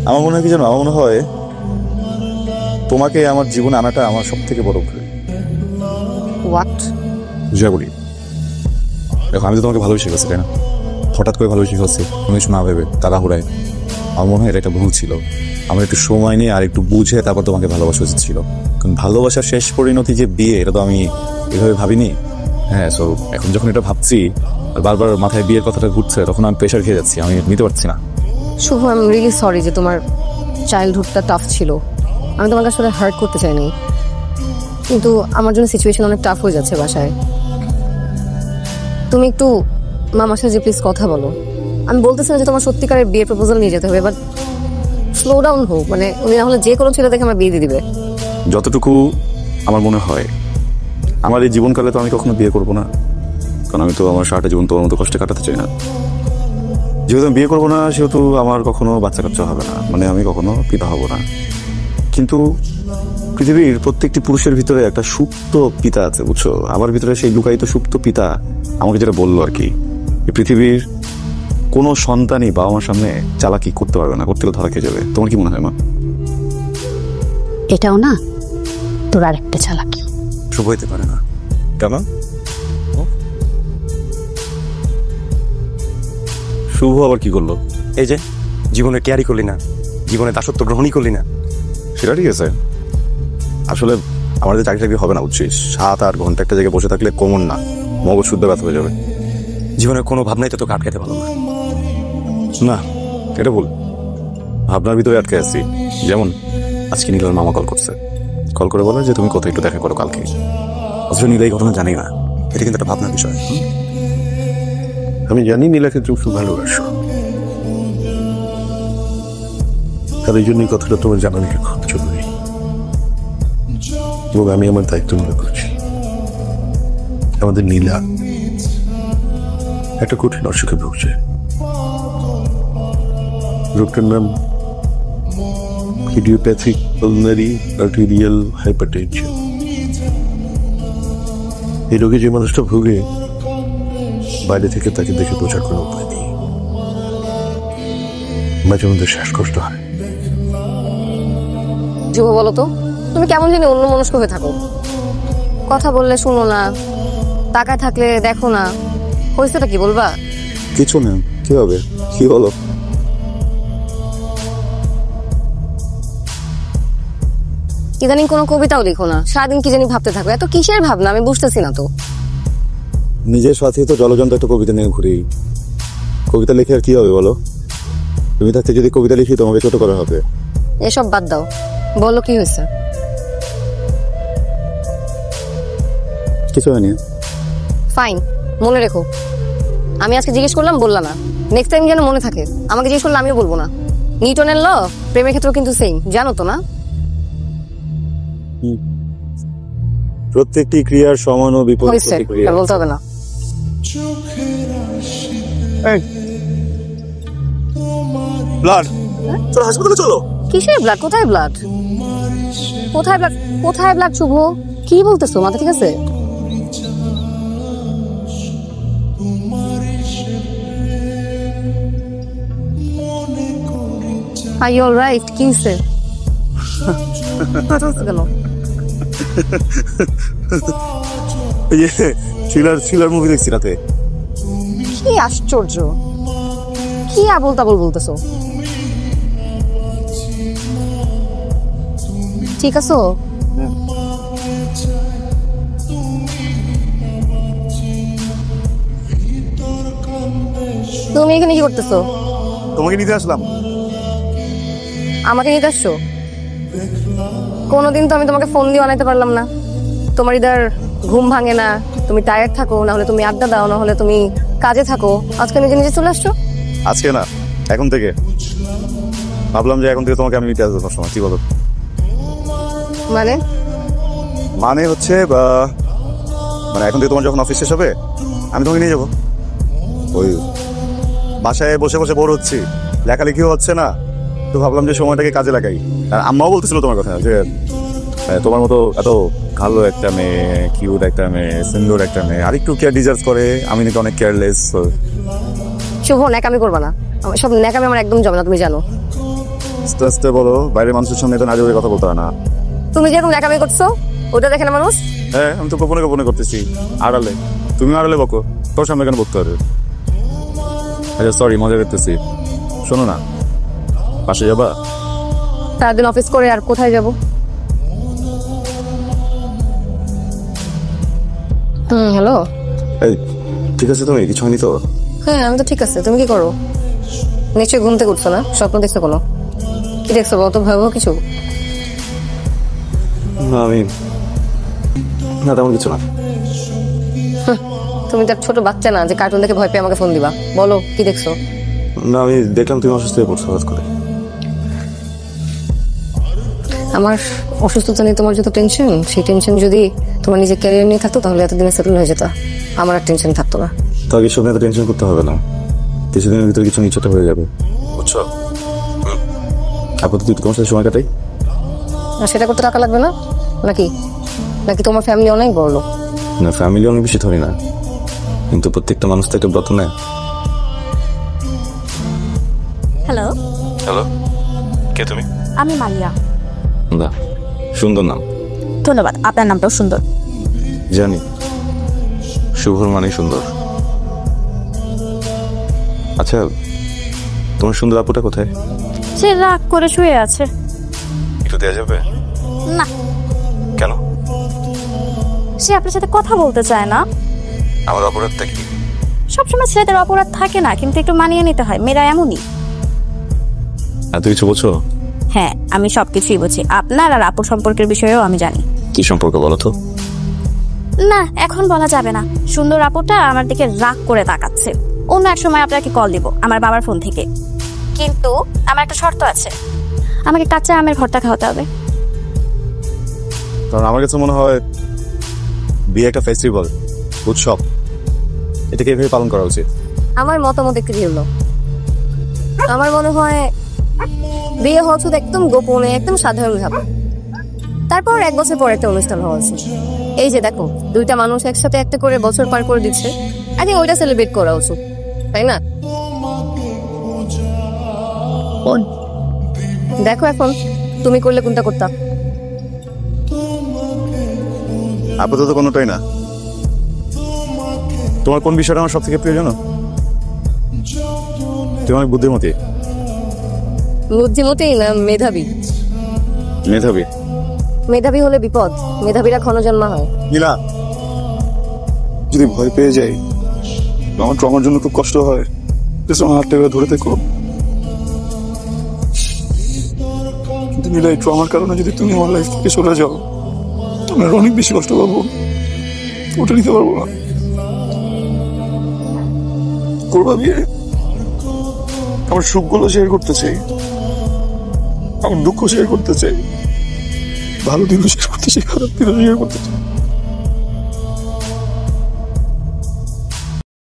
আমার মনে হয় কি জানো, আমার মনে হয় তোমাকে আমার জীবনে আনাটা আমার সব থেকে বড় ভুল। হোয়াট? বুঝা বলি, দেখো আমি তো তোমাকে ভালোবেসে গেছি, তাই না? হঠাৎ করে ভালোবেসে গেছি, কোনো কিছু না ভেবে তাড়াহুড়ায়। আমার মনে হয় এটা একটা ভুল ছিল। আমার একটু সময় নিয়ে আর একটু বুঝে তারপর তোমাকে ভালোবাসা উচিত ছিল। কারণ ভালোবাসার শেষ পরিণতি যে বিয়ে, এটা তো আমি এভাবে ভাবিনি। হ্যাঁ, সো এখন যখন এটা ভাবছি আর বারবার মাথায় বিয়ের কথাটা ঘুরছে, তখন আমি প্রেশার খেয়ে যাচ্ছি, আমি নিতে পারছি না। শুভ, আই এম রিয়েলি সরি যে তোমার চাইল্ডহুডটা টাফ ছিল। আমি তোমাকে আসলে হার্ট করতে চাইনি, কিন্তু আমার জন্য সিচুয়েশন অনেক টাফ হয়ে যাচ্ছে বাসায়। তুমি একটু মামার সাথে যে প্লিজ কথা বলো। আমি বলতেছি না যে তোমার সত্যিকারের বিয়ের প্রপোজাল নিয়ে যেতে হবে, বাট স্লো ডাউন হোক। মানে উনি না হলে যে কোনো ছেলে দেখে আমার বিয়ে দিয়ে দিবে। যতটুকু আমার মনে হয়, আমার এই জীবনকালে তো আমি কখনো বিয়ে করবো না, কারণ আমি তো আমার সারাটা জীবন তোমার মতো কষ্টে কাটাতে চাই না। যেহেতু আমি বিয়ে করবো না, সেহেতু আমার কখনো বাচ্চা কাচ্চা হবে না, মানে আমি কখনো পিতা হব না। কিন্তু পৃথিবীর প্রত্যেকটি পুরুষের ভিতরে একটা সুপ্ত পিতা আছে, বুঝছো? আমার ভিতরে সেই লুকায়িত সুপ্ত পিতা আমাকে যেটা বললো আর কি, এই পৃথিবীর কোনো সন্তানই বাবা মার সামনে চালাকি করতে পারবে না, করতে গেলে ধরা খেয়ে যাবে। তোমার কি মনে হয় মা? এটাও না তোর আরেকটা চালাকি। শুভ হইতে পারে না কেন? শুভ আবার কি করলো? এই যে জীবনে কেয়ারই করলি না, জীবনে দাসত্ব গ্রহণই করলি না। সেটা ঠিক আছে, আসলে আমাদের চাকরি টাকরি হবে না, বুঝছিস? 7-8 ঘন্টা একটা জায়গায় বসে থাকলে কোমর না মগজ শুদ্ধ ব্যথা হয়ে যাবে। জীবনের কোনো ভাবনাই তো তোকে আটকাতে পারলো না। না, এটা ভুল। ভাবনার ভিতরে আটকে আছি। যেমন আজকে নীলার মামা কল করছে, কল করে বলে যে তুমি কোথায় একটু দেখা করো কালকে। অথচ নীলা এই ঘটনা জানি না। এটা কিন্তু একটা ভাবনার বিষয়। আমি জানি নীলাকে তুমি খুব ভালোবাসো, আর এই জন্য এই কথাটা তোমার জানানোটা খুব জরুরি, এবং আমি আমার দায়িত্ব মনে করছি। আমাদের নীলা একটা কঠিন অসুখে ভুগছে। রোগটার নাম ইডিওপ্যাথিক পালমোনারি আর্টেরিয়াল হাইপারটেনশন। এই রোগে যে মানুষটা ভুগে, বাইরে থেকে তাকে দেখে বোঝার কোনো উপায় নেই। মাঝে মধ্যে শ্বাসকষ্ট হয়। যুব, বলো তো তুমি কেমন জানি অন্য মনস্ক হয়ে থাকো। কথা বললে শুনো না, তাকায় থাকলে দেখো না। হয়েছেটা কি বলবা? কিছু না, কি হবে? কি বলো? ইদানিং কোনো কবিতাও লিখো না, সারাদিন কি জানি ভাবতে থাকো। এত কিসের ভাবনা আমি বুঝতেছি না তো। নিজের সাথে তো জলযন্ত্র একটা কবিতা নিয়ে ঘুরি। কবিতা লিখে আর কি হবে বলো? তুমি থাকতে যদি কবিতা লিখি তোমাকে ছোট করা হবে। এসব বাদ দাও, বলো কি হয়েছে? কিছু হয়নি। ফাইন, মনে রেখো আমি আজকে জিজ্ঞেস করলাম, বললা না। নেক্সট টাইম যেন মনে থাকে। আমাকে জিজ্ঞেস করলে আমিও বলবো না। নিউটনের ল প্রেমের ক্ষেত্রেও কিন্তু সেম, জানো তো না? প্রত্যেকটি ক্রিয়ার সমান ও বিপরীত হয়েছে, প্রতিক্রিয়া। আর বলতে হবে না। ব্লাড, চলো হাসপাতালে চলো। কিসের ব্লাড? কোথায় ব্লাড? কোথায় ব্লাড? কোথায় ব্লাড? শুভ, কি বলতেছো? মাথা ঠিক আছে? Are you alright? কি হয়েছে? কেন? থ্রিলার মুভি দেখছি রাতে। কি আশ্চর্য, কি আবোল তাবোল বলতেছো? ঠিক আছো? তুমি এখানে কি করতেছো? তোমাকে নিতে আসলাম। আমাকে নিতে আসছো? কোনোদিন তো আমি তোমাকে ফোন দিয়ে আনাইতে পারলাম না। তোমার ইদার ঘুম ভাঙে না, তুমি টায়ার্ড থাকো, না হলে তুমি আড্ডা দাও, না হলে তুমি কাজে থাকো। আজকে নিজে নিজে চলে আসছো? আজকে না, এখন থেকে ভাবলাম যে এখন থেকে তোমাকে আমি নিতে আসবো সময়। কি বলো? মানে মানে হচ্ছে মানে এখন থেকে তোমার যখন অফিস শেষ হবে আমি তোমাকে নিয়ে যাবো। ওই বাসায় বসে বসে বোর হচ্ছি, লেখালেখিও হচ্ছে না, তো ভাবলাম যে সময়টাকে কাজে লাগাই। আর আম্মাও বলতেছিল তোমার কথা যে তোমার মতো এত ভালো একটা মেয়ে, কিউট একটা মেয়ে, সুন্দর একটা মেয়ে আর একটু কেয়ার ডিজার্ভ করে, আমি নাকি অনেক কেয়ারলেস। শুভ, ন্যাকামি করবা না। সব ন্যাকামি আমার একদম জমে না, তুমি জানো। আস্তে আস্তে বলো, বাইরের মানুষের সামনে তো নাজে কথা বলতে হয় না। তুমি যেরকম ন্যাকামি করছো ওটা দেখে না মানুষ। হ্যাঁ, আমি তো গোপনে গোপনে করতেছি, আড়ালে। তুমি আড়ালে বকো, তোর সামনে কেন বকতে হবে? আচ্ছা সরি, মজা করতেছি। শোনো না, পাশে যাবা? সারাদিন অফিস করে আর কোথায় যাব? হ্যালো। এই ঠিক আছে, তুমি কিছু হয়নি তো? হ্যাঁ আমি তো ঠিক আছে, তুমি কি করো? নিশ্চয়ই ঘুম থেকে উঠছো না, স্বপ্ন দেখছো কোনো? কি দেখছো বলো তো, ভয়াবহ কিছু? না আমি, না তেমন কিছু না। তুমি তার ছোট বাচ্চা না যে কার্টুন দেখে ভয় পেয়ে আমাকে ফোন দিবা। বলো কি দেখছো? না আমি দেখলাম তুমি অসুস্থ হয়ে পড়ছো হঠাৎ করে। আমার অসুস্থতা নিয়ে তোমার যত টেনশন, সেই টেনশন যদি তোমার নিজের ক্যারিয়ার নিয়ে থাকতো তাহলে এতদিনে সেটেল হয়ে যেত, আমার আর টেনশন থাকতো না। তো আগে সব নিয়ে এত টেনশন করতে হবে না, কিছুদিনের ভিতরে কিছু নিচ্ছটা হয়ে যাবে, বুঝছো? আপাতত তুই তোমার সাথে সময় কাটাই। আর সেটা করতে টাকা লাগবে না নাকি? নাকি তোমার ফ্যামিলি অনেক বড় লোক? না ফ্যামিলি অনেক বেশি ধরি না, কিন্তু প্রত্যেকটা মানুষ তো একটা ব্রত নেয়। হ্যালো, হ্যালো, কে তুমি? আমি মারিয়া। না, সুন্দর নাম। ধন্যবাদ, আপনার নামটাও সুন্দর। জানি, শুভর মানেই সুন্দর। আচ্ছা, তোমার সুন্দর আপুটা কোথায়? সে রাগ করে শুয়ে আছে। একটু দেওয়া যাবে? না, কেন? সে আপনার সাথে কথা বলতে চায় না। আমার অপরাধটা কি? সবসময় ছেলেদের অপরাধ থাকে না, কিন্তু একটু মানিয়ে নিতে হয়, মেয়েরা এমনই। এত কিছু বলছো? হ্যাঁ, আমি সবকিছুই বুঝি। আপনার আর আপুর সম্পর্কের বিষয়েও আমি জানি। কি সম্পর্ক বলো তো? না, এখন বলা যাবে না। সুন্দর আপুটা আমার দিকে রাগ করে তাকাচ্ছে। অন্য এক সময় আপনাকে কল দিব আমার বাবার ফোন থেকে, কিন্তু আমার একটা শর্ত আছে, আমাকে কাঁচা আমের ভর্তা খাওয়াতে হবে। কারণ আমার কাছে মনে হয় বিয়ে একটা ফেস্টিভ্যাল, উৎসব, এটাকে এভাবে পালন করা উচিত। আমার মতামত একটু ভিন্ন। আমার মনে হয় বিয়ে হওয়া উচিত একদম গোপনে, একদম সাধারণভাবে। তারপর 1 বছর পর একটা অনুষ্ঠান হওয়া উচিত। এই যে দেখো, দুইটা মানুষ একসাথে একটা করে বছর পার করে দিচ্ছে, আগে ওইটা সেলিব্রেট করা উচিত, তাই না? দেখো এখন তুমি করলে কোনটা করতাম? আপাতত কোনোটাই না। তোমার কোন বিষয়টা আমার সব থেকে প্রিয় জানো? তুমি অনেক বুদ্ধিমতী। বুদ্ধিমতী না মেধাবী? মেধাবী। মেধাবী হলে বিপদ, মেধাবীরা ক্ষণজন্মা হয়। নীলা, যদি ভয় পেয়ে যাই, আমার ট্রমার জন্য খুব কষ্ট হয়, আমার হাতটা এবার ধরে থেকো। কিন্তু নীলা, এই ট্রমার কারণে যদি তুমি আমার লাইফ থেকে চলে যাও, আমি আর অনেক বেশি কষ্ট পাবো, ওটা নিতে পারবো না। করবা বিয়ে? আমার সুখগুলো শেয়ার করতে চাই, আমার দুঃখ শেয়ার করতে চাই, ভালো দিনও শেয়ার করতে চাই, খারাপ দিনও শেয়ার করতে চাই।